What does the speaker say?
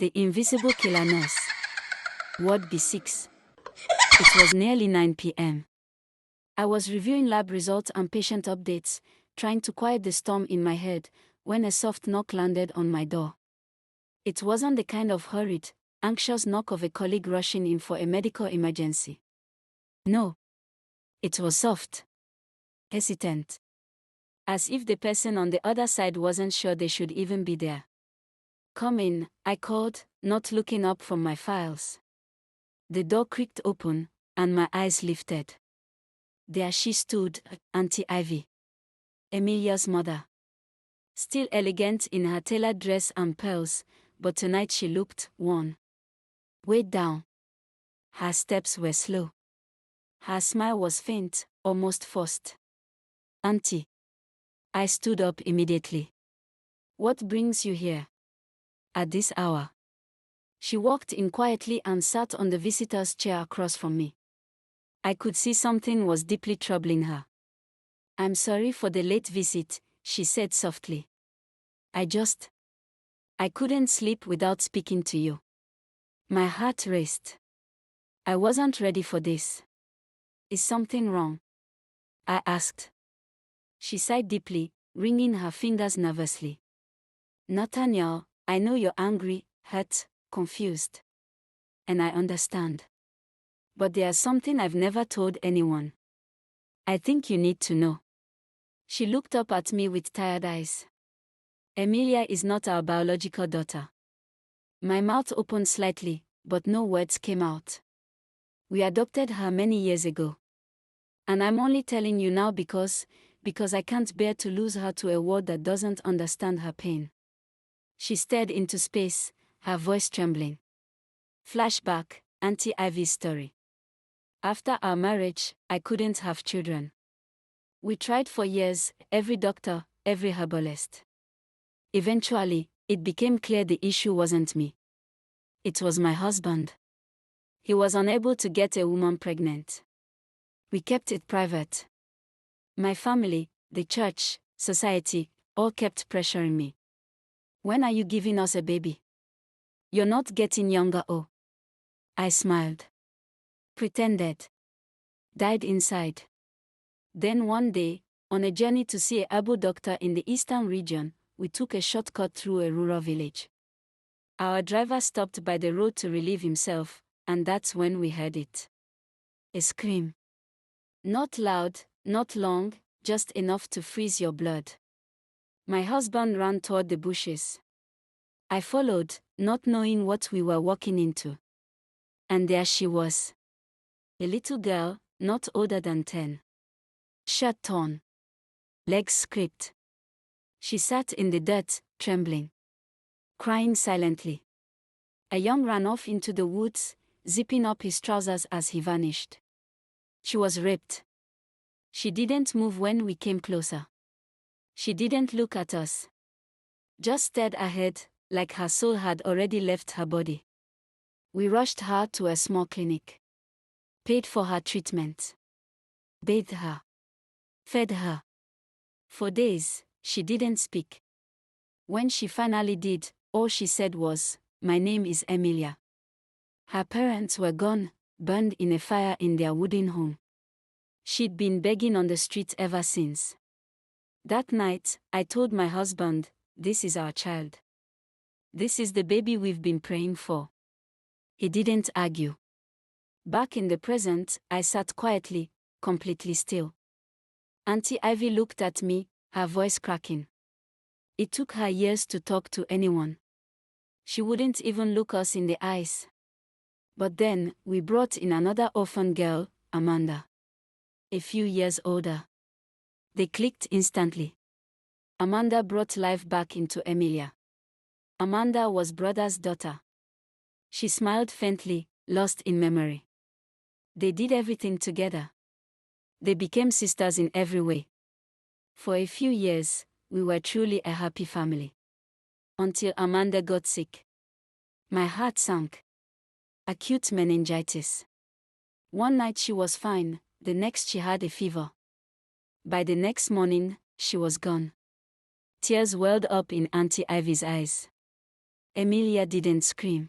The Invisible Killer Nurse. Ward B6. It was nearly 9 p.m. I was reviewing lab results and patient updates, trying to quiet the storm in my head, when a soft knock landed on my door. It wasn't the kind of hurried, anxious knock of a colleague rushing in for a medical emergency. No. It was soft. Hesitant. As if the person on the other side wasn't sure they should even be there. "Come in," I called, not looking up from my files. The door creaked open, and my eyes lifted. There she stood, Auntie Ivy. Emilia's mother. Still elegant in her tailored dress and pearls, but tonight she looked worn. Weighed down. Her steps were slow. Her smile was faint, almost forced. "Auntie." I stood up immediately. "What brings you here? At this hour?" She walked in quietly and sat on the visitor's chair across from me. I could see something was deeply troubling her. "I'm sorry for the late visit," she said softly. I couldn't sleep without speaking to you." My heart raced. I wasn't ready for this. "Is something wrong?" I asked. She sighed deeply, wringing her fingers nervously. "Nathaniel, I know you're angry, hurt, confused. And I understand. But there's something I've never told anyone. I think you need to know." She looked up at me with tired eyes. "Emilia is not our biological daughter." My mouth opened slightly, but no words came out. "We adopted her many years ago. And I'm only telling you now because I can't bear to lose her to a world that doesn't understand her pain." She stared into space, her voice trembling. Flashback, Auntie Ivy's story. "After our marriage, I couldn't have children. We tried for years, every doctor, every herbalist. Eventually, it became clear the issue wasn't me. It was my husband. He was unable to get a woman pregnant. We kept it private. My family, the church, society, all kept pressuring me. 'When are you giving us a baby? You're not getting younger, oh.' I smiled. Pretended. Died inside. Then one day, on a journey to see a herbal doctor in the eastern region, we took a shortcut through a rural village. Our driver stopped by the road to relieve himself, and that's when we heard it. A scream. Not loud, not long, just enough to freeze your blood. My husband ran toward the bushes. I followed, not knowing what we were walking into. And there she was. A little girl, not older than 10. Shirt torn. Legs scraped. She sat in the dirt, trembling. Crying silently. A young ran off into the woods, zipping up his trousers as he vanished. She was raped. She didn't move when we came closer. She didn't look at us. Just stared ahead, like her soul had already left her body. We rushed her to a small clinic. Paid for her treatment. Bathed her. Fed her. For days, she didn't speak. When she finally did, all she said was, "My name is Emilia." Her parents were gone, burned in a fire in their wooden home. She'd been begging on the street ever since. That night, I told my husband, "This is our child. This is the baby we've been praying for." He didn't argue. Back in the present, I sat quietly, completely still. Auntie Ivy looked at me, her voice cracking. It took her years to talk to anyone. She wouldn't even look us in the eyes. But then, we brought in another orphan girl, Amanda. A few years older. They clicked instantly. Amanda brought life back into Emilia. Amanda was brother's daughter. She smiled faintly, lost in memory. They did everything together. They became sisters in every way. For a few years, we were truly a happy family. Until Amanda got sick. My heart sank. Acute meningitis. One night she was fine, the next she had a fever. By the next morning, she was gone. Tears welled up in Auntie Ivy's eyes. Emilia didn't scream.